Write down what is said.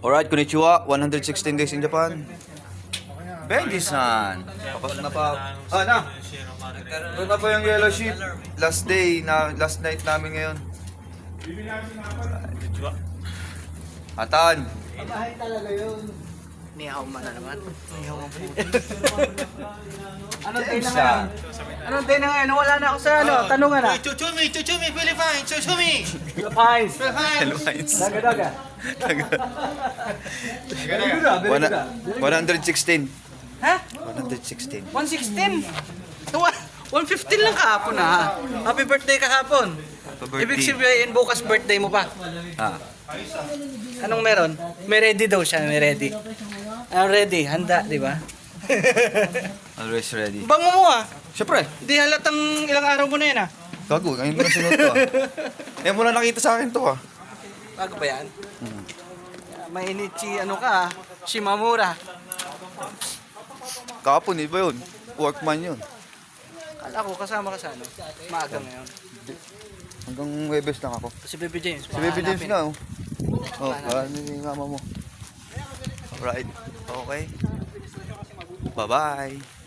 Alright, konnichiwa. 116 days in Japan. Benji-san. Papasok na pa. Ah, na. Ito na pa yung yellow sheet. Last day, last night namin ngayon. Atan. Bahay talaga yun. Niyaw man na naman. Niyaw ang puti. Anong tayo na ngayon? Anong tayo na ngayon? Wala na ako sa ano, tanungan na. Chuchumi, Philippines, Chuchumi! Philippines. Philippines. Daga. 116. Ha? 116. 116? 115 lang kahapon ha. Happy birthday kahapon. Ibig sabihin bukas birthday mo pa. Ah. Anong meron? May ready daw siya, may ready. Ready, handa, di ba? Always ready. Bango mo ah. Siyempre. Di halatang ilang araw mo na yan ah. Gago, ngayon mo na sunod to ah. Ngayon mo na nakita sa akin to ah. Bago ba yan? Mainit si ano ka ah, Shimamura. Kahapon, iba yun. Workman yun. Kala ko kasama ka sa ano, maaga ngayon. Hanggang Webes lang ako. Si Baby James. Si Baby James hanapin. nga oh. Oh, ano yung mama mo. Alright. Okay. Bye-bye.